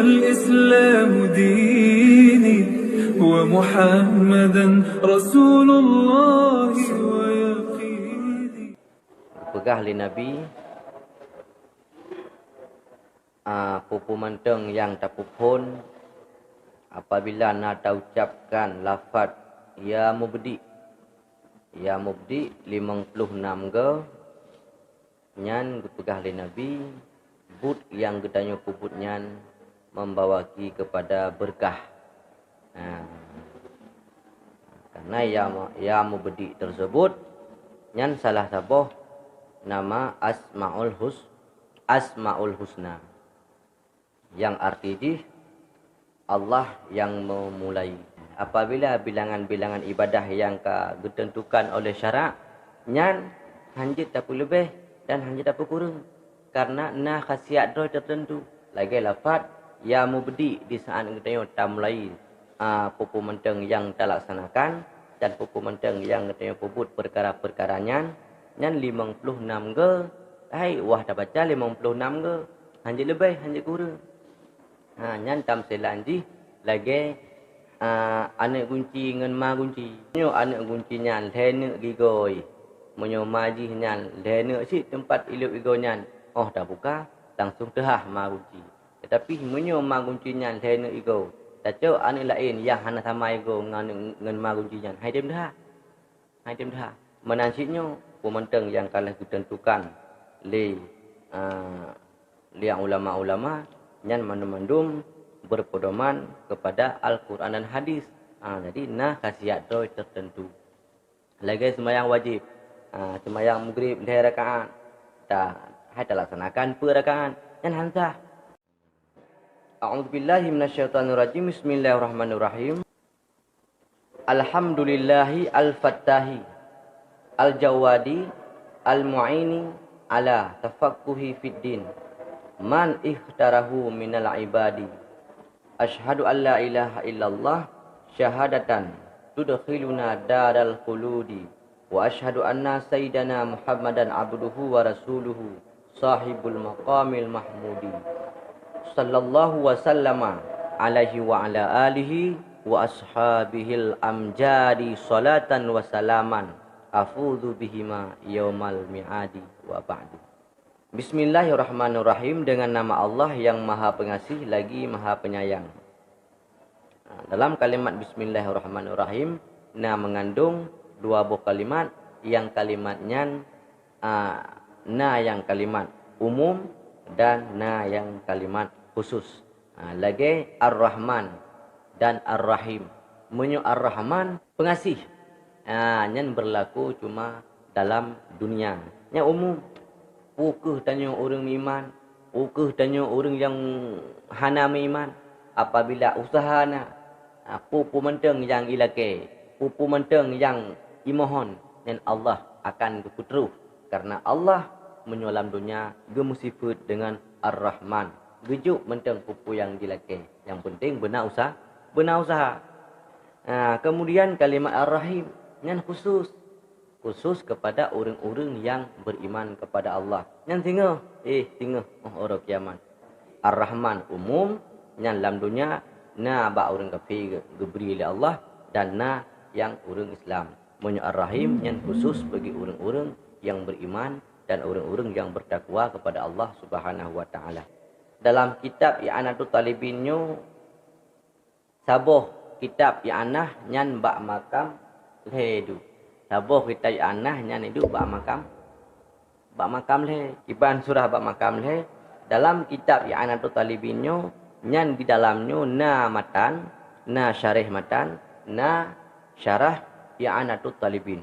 والإسلام ديني ومحمدا رسول الله ويقيني. Pegah li Nabi pupu menteng yang tapupun apabila nak ucapkan lafaz ya mubdi 56 ge nyan pegah li Nabi but yang gedanya puput nyan membawaki kepada berkah. Karena ya mubdi tersebut nyan salah satu nama Asmaul Husna yang artinya Allah yang memulai. Apabila bilangan-bilangan ibadah yang ditentukan oleh syarak nyan hanjit tak lebih dan hanjit tak kurang karena khasiat roh tertentu. Lagi lafaz ya mubdi di saat kita mulai pupu menteng yang terlaksanakan dan pupu menteng yang kita puput perkara-perkaranya nyan 56 ge wah dah baca 56 ge hanjit lebih hanjit kurang. Nyan tam selanji lagi anak kunci ngan ma kunci. Nyo anak kunci nyan lene gigoi. Menyo maji nyan lene si tempat iluk igo nyan. Oh dah buka langsung tehah ma kunci. Tetapi menyo ma kunci nyan lene igo. Taco anak lain yang hana sama igo ngan ma kunci nyan. Hai dem dah. Menansiknyo pementeng yang kalah ditentukan li ulama-ulama nyan mandum berpedoman kepada Al-Quran dan hadis. Jadi khasiat roh tertentu. Lagi sembahyang wajib. Sembahyang maghrib 2 rakaat. Hai laksanakan per rakaat. Nyan hansah. A'udzubillahi minasyaitonirrajim. Bismillahirrahmanirrahim. Alhamdulillahi al-fattahi al-jawadi al-mu'ini ala tafaqquhi fid din. Man ikhtarahu minal ibadi. Ashhadu an la ilaha illallah syahadatan tudkhiluna daral khuludi. Wa ashhadu anna sayyidana Muhammadan abduhu wa rasuluhu sahibul maqamil mahmudi. Sallallahu wa sallama alaihi wa ala alihi wa ashabihil amjadi salatan wa salaman afudhu bihima yaumal mi'adi wa ba'du. Bismillahirrahmanirrahim. Dengan nama Allah yang maha pengasih lagi maha penyayang. Dalam kalimat Bismillahirrahmanirrahim mengandung 2 buah kalimat yang kalimatnya yang kalimat umum dan yang kalimat khusus. Lagi Ar-Rahman dan Ar-Rahim. Menyo Ar-Rahman pengasih. Yang berlaku cuma dalam dunia. Yang umum. Pukul tanya orang iman. Pukul tanya orang yang hana iman. Apabila usaha pupu menteng yang ilake. Pupu menteng yang imohon. Dan Allah akan keputruh. Karena Allah menyolam dunia. Gemusifut dengan Ar-Rahman. Gejuk menteng pupu yang dilake. Yang penting benar usaha. Kemudian kalimat Ar-Rahim. Yang khusus kepada orang-orang yang beriman kepada Allah. Yang tinggal orang kiamat. Ar-Rahman umum yang dalam dunia ba orang kafir diberi oleh Allah dan yang orang Islam. Menyo Ar-Rahim yang khusus bagi orang-orang yang beriman dan orang-orang yang bertakwa kepada Allah Subhanahu wa taala. Dalam kitab I'anatul Talibinyo saboh kitab I'anah nyan ba makam ledu. Saboh kita anahnya itu bak makam le iban surah bak makam le dalam kitab I'anatul Talibinyo nyan di dalamnya matan syarih matan syarah I'anatul Talibin.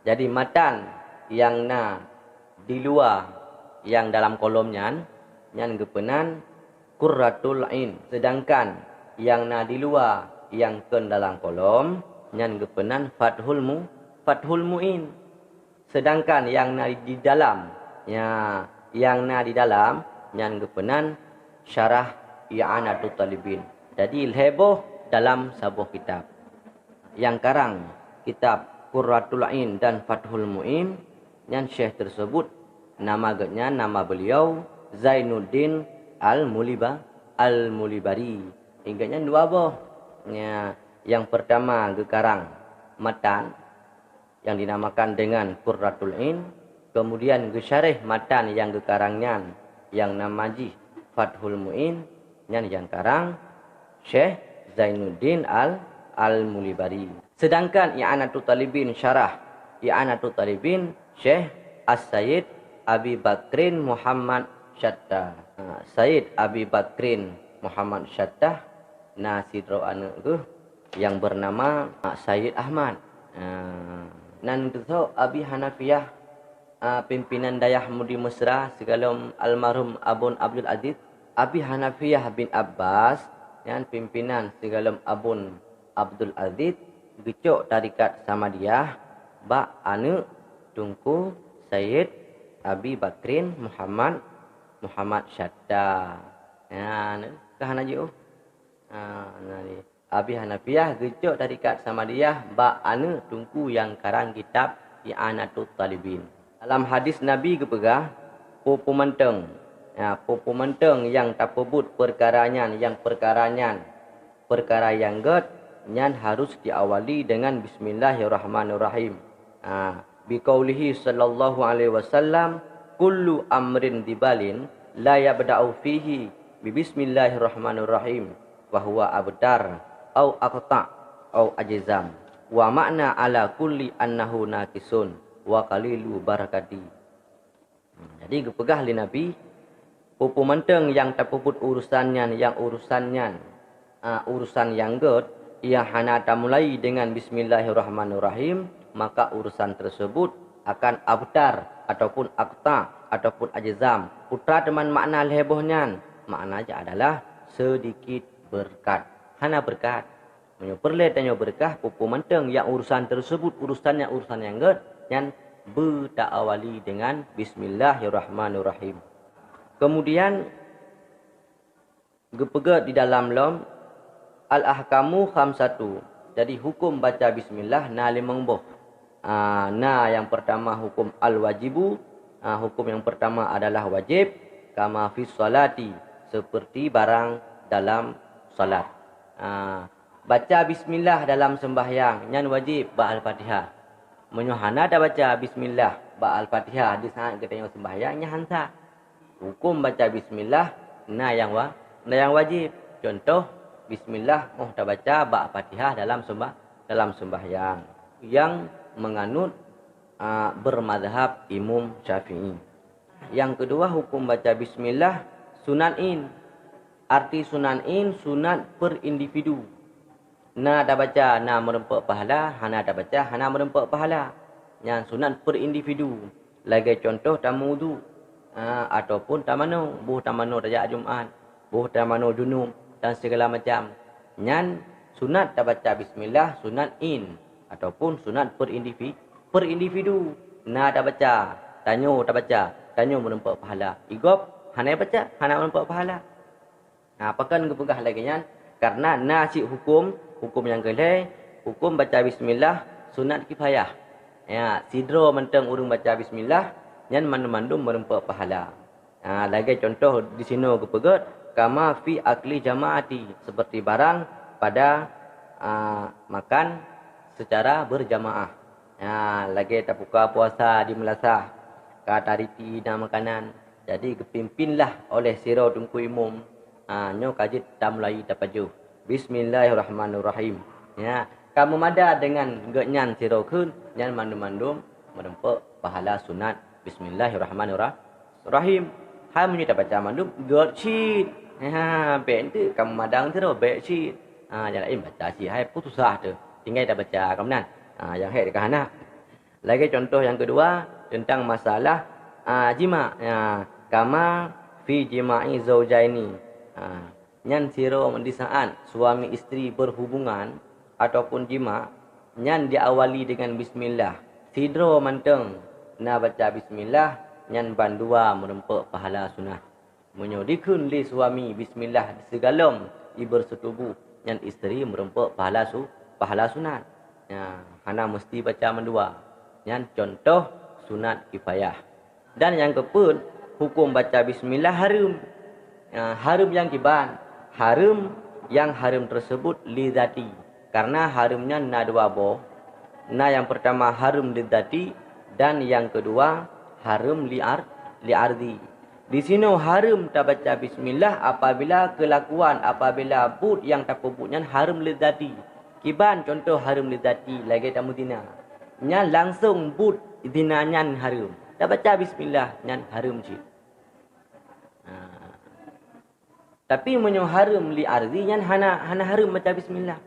Jadi matan yang di luar yang dalam kolomnya nyan gepenan Qurratul Ain, sedangkan yang di luar yang ke dalam kolom nyan gepenan Fathul Mu'in. Sedangkan yang di dalam yang di dalam yang gepenan syarah I'anatul Talibin. Jadi heboh dalam sebuah kitab. Yang karang kitab Qurratul Ain dan Fathul Mu'in yang syekh tersebut nama beliau Zainuddin Al-Mulibari. Ingatnya dua boh. Ya, yang pertama gekarang matan yang dinamakan dengan Qurratul Ain. Kemudian gesyarih matan yang gekarangnya yang namaji Fathul Muin. Yang karang Syekh Zainuddin Al-Mulibari. Sedangkan I'anatul Talibin syarah I'anatul Talibin Syekh As-Sayyid Abi Bakrin Muhammad Syattah. Sayyid Abi Bakrin Muhammad Syattah nasidro anak tu yang bernama Sayyid Ahmad. Nan tu Abi Hanafiyah pimpinan Dayah Mudi Mesra segalom almarhum Abun Abdul Aziz. Abi Hanafiyah bin Abbas yang pimpinan segalom Abun Abdul Aziz gecok tarikat sama dia ba anu tungku Sayyid Abi Bakrin Muhammad Syattah. Ya, kahana je Abi Hanafiyah gecok tarikat sama dia ba anu tungku yang karang kitab I'anatul Talibin. Dalam hadis Nabi kepegah pupu menteng. Ya, pupu menteng yang tak pebut perkaranya yang perkara yang get nyan harus diawali dengan bismillahirrahmanirrahim. Biqaulihi sallallahu alaihi wasallam kullu amrin dibalin la yabda'u fihi bi bismillahirrahmanirrahim wa huwa abtar au aqta au ajzam wa makna ala kulli annahu naqisun wa qalilu barakati. Jadi gepegah li Nabi pupu menteng yang terpuput urusannya urusan yang get ia hana mulai dengan bismillahirrahmanirrahim, maka urusan tersebut akan abtar ataupun akta ataupun ajzam. Putra teman makna lebohnya, maknanya adalah sedikit berkat. Hana berkat. Perletannya berkah pupu menteng yang urusan tersebut urusan yang get yang bertawali dengan bismillahirrahmanirrahim. Kemudian gepegat di dalam lom al-ahkamu khamsatu. Jadi hukum baca bismillah na limang boh. Yang pertama hukum al-wajibu. Hukum yang pertama adalah wajib. Kama fi salati. Seperti barang dalam salat. Baca bismillah dalam sembahyang. Yang wajib ba'al-fatihah. Menyuhana dah baca bismillah ba'al-fatihah. Di saat kita yang sembahyang. Hansa. Hukum baca bismillah. Yang wajib. Contoh. Bismillah tak baca ba'al-fatihah dalam sembahyang. Yang menganut bermadhab Imam Syafi'i. Yang kedua hukum baca bismillah sunanin. Arti sunanin sunat per individu. Tak baca merempak pahala, hana tak baca hana merempak pahala. Yang sunat per individu. Lagi contoh tamu wudu ataupun tamano, buh tamano raya Jumaat, buh tamano junub dan segala macam. Yang sunat tak baca bismillah sunatin ataupun sunat per individu. Tak baca, tanyo tak baca, tanyo merempak pahala. Igop hana baca, hana merempak pahala. Apakan kepegah lagi nya? Karena nasib hukum yang kelai, hukum baca bismillah sunat kifayah. Ya, sidro menteng urang baca bismillah nyan mandum merempak pahala. Lagi contoh di sini kepegat kama fi akli jamaati, seperti barang pada makan secara berjamaah. Lagi tak buka puasa di melasah kata riti dan makanan. Jadi kepimpinlah oleh siro tungku imum. Nyo kajit tak mulai tapaju. Bismillahirrahmanirrahim. Ya, kamu mada dengan genyan siro kun nyan mandum merempak pahala sunat bismillahirrahmanirrahim. Hai munyi tak baca mandum god sheet. Bente kamu madang tu bek sheet. Jangan baca sheet hai putus tu. Tinggal tak baca kamu nan. Yang hai dekat anak. Lagi contoh yang kedua tentang masalah jima. Kama fi jima'i zaujaini. Nyan siro di saat suami isteri berhubungan ataupun jima, nyan diawali dengan bismillah. Sidro manteng na baca bismillah nyan bandua merempak pahala sunat. Menyodikun li suami bismillah segalom di bersetubuh nyan isteri merempak pahala sunat. Hana mesti baca mendua. Nyan contoh sunat kifayah. Dan yang kepun hukum baca bismillah harum. Harum yang kiban. harum, yang harum tersebut lidzati. Karena harumnya na dua boh. Na yang pertama harum lidzati dan yang kedua harum liardi. Di sini harum tak baca bismillah apabila kelakuan, apabila but yang tak pebutnya harum lidzati. Kiban contoh harum lidzati lagi tamu dina. Nya langsung but dinanya harum. Tak baca bismillah nyan harum cik. Tapi menyo harum li ardi nyan hana harum baca bismillah.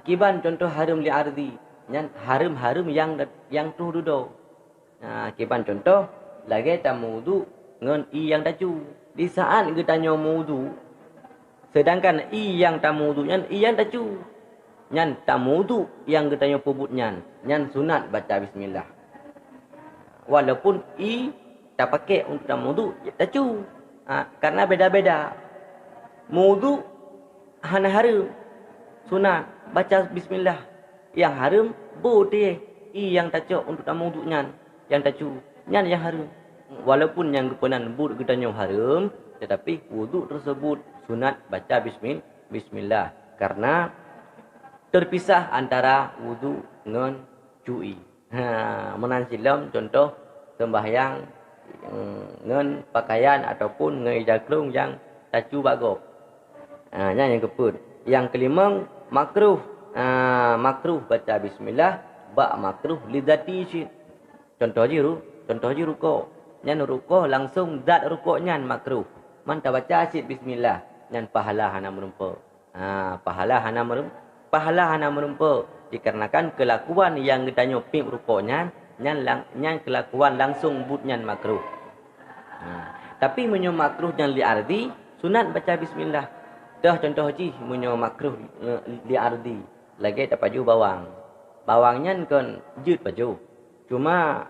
Kiban contoh harum li ardi nyan harum yang tu dudo. Kiban contoh lagi tamu wudu ngon i yang tacu. Di saat kita nyo wudu sedangkan i yang tamu wudu nyan i yang tacu. Nyan tamu wudu yang kita nyo pebut nyan sunat baca bismillah. Walaupun i tak pakai untuk tamu wudu tacu. Karena beda-beda. Wudu hana harum sunat baca bismillah. Yang harum boleh i yang tacu untuk tamu wudu nyan yang tacu nyan yang harum. Walaupun yang kepenan but kita nyo harum, tetapi wudu tersebut sunat baca bismillah karena terpisah antara wudu dengan cui. Menan silam contoh sembahyang dengan pakaian ataupun dengan ijaklung yang tacu bagop. Yang keput. Yang kelima makruh. Makruh baca bismillah, makruh lidzati. Contoh je rukuk. Nyan rukuk langsung zat rukuk nyan makruh. Man tak baca asyid bismillah nyan pahala hana merumpa. Pahala hana merumpa dikarenakan kelakuan yang kita nyopik rukuknya nyan kelakuan langsung but nyan makruh. Tapi menyo makruh yang li ardi sunat baca bismillah. Dah contoh ji menyo makruh li ardi lagi tak paju bawang. Bawangnya kan jut paju. Cuma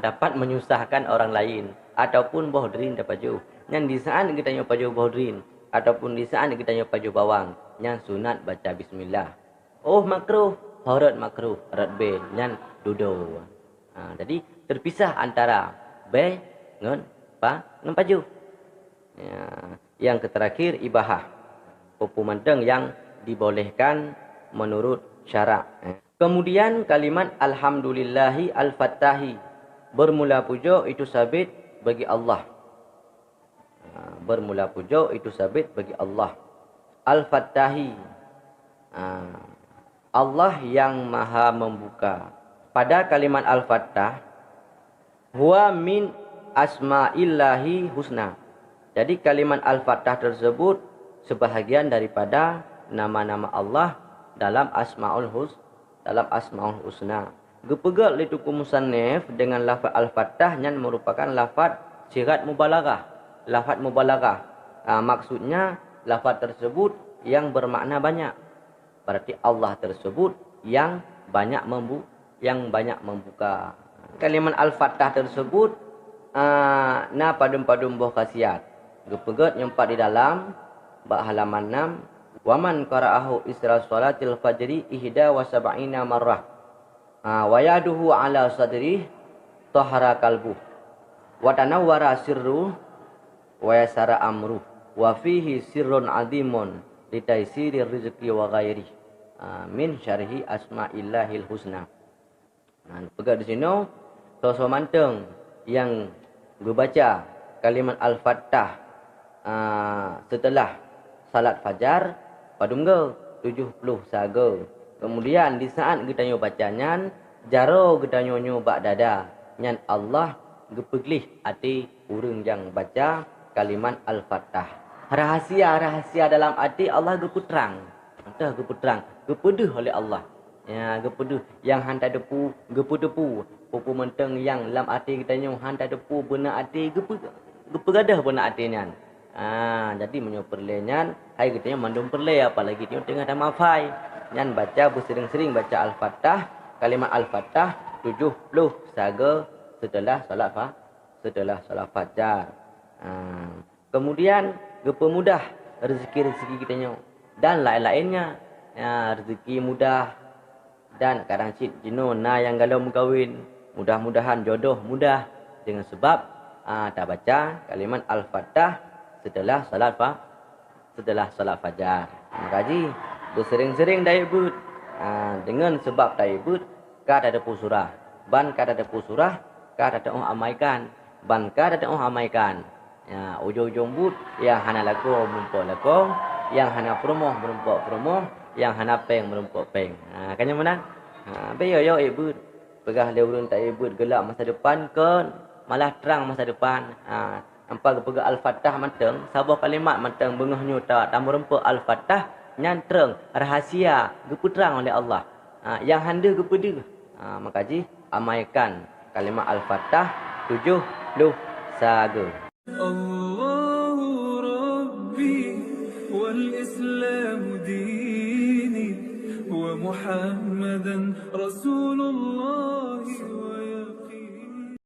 dapat menyusahkan orang lain ataupun bohdrin dapat jauh. Yang di saat kita nyoba jauh bohdrin ataupun di saat kita nyoba jauh bawang, yang sunat baca bismillah. Oh makruh, harat makruh, harat B, yang dudo. Jadi terpisah antara B dengan paju. Yang terakhir ibahah, pemandang yang dibolehkan menurut syarak. Kemudian kalimat alhamdulillahi al-fattahi. Bermula puja itu sabit bagi Allah. Bermula puja itu sabit bagi Allah. Al-fattahi. Allah yang maha membuka. Pada kalimat al-fattah. Huwa min asma'illahi husna. Jadi kalimat al-fattah tersebut sebahagian daripada nama-nama Allah dalam Asmaul Husna. Gepegat li tuku musannif dengan lafaz al-fattah yang merupakan lafaz sirat mubalaghah. Lafaz mubalaghah. Maksudnya lafaz tersebut yang bermakna banyak. Berarti Allah tersebut yang banyak membuka. Kalimat al-fattah tersebut na padum-padum boh khasiat. Gepegat nyempat di dalam bab halaman 6. Waman qara'ahu isra salatil fajri ihda wa sab'ina marrah. Wa yaduhu ala sadrih tahara kalbuh. Wa tanawwara sirru wa yasara amruh. Wa fihi sirrun azimun litaisiri rizqi wa ghairi. Min syarhi asma'illahil husna. Pegang di sini so manteng yang berbaca kalimat al-fattah setelah salat fajar padum ge 70 saga. Kemudian di saat kita nyo bacanya jaro kita nyo bak dada nyan Allah gepeglih hati urang yang baca kalimat al-fattah. Rahasia dalam hati Allah geputrang. Entah geputrang, gepeduh oleh Allah. Ya gepeduh yang hantar depu gepu pupu menteng yang dalam hati kita nyo hantar depu benak hati gepegadah benak hati nyan. Jadi menyo perlenyan hai kita mandum perle apalagi dia tengah dah mafai nyan baca bersering-sering baca al-fattah kalimat al-fattah 70 saga setelah salat fajar. Kemudian gepemudah rezeki kita nyo dan lain-lainnya. Rezeki mudah dan kadang cit jino yang galau mengkawin mudah-mudahan jodoh mudah dengan sebab tak baca kalimat al-fattah setelah setelah salat fajar. Makaji bersering-sering taibut. Dengan sebab taibut kada ada pusurah. Ban kada ada pusurah, kada ada amaikan. Ban kada ada amaikan. Ya, ujung-ujung but yang hana lako merumpok lako, yang hana promoh merumpok promoh, yang hana peng merumpok peng. Kanya mana? Beyo yo ibut. Pegah leurun tak ibut gelap masa depan kan, malah terang masa depan. Nampak pegah al-fatah manteng, sabah kalimat manteng bengah nyuta tamu rempuk al-fatah nyantreng rahasia geputerang oleh Allah. Yang handa gepeda. Makaji amaikan kalimat al-fatah 70 saga. الله ربي والإسلام ديني ومحمدا رسول الله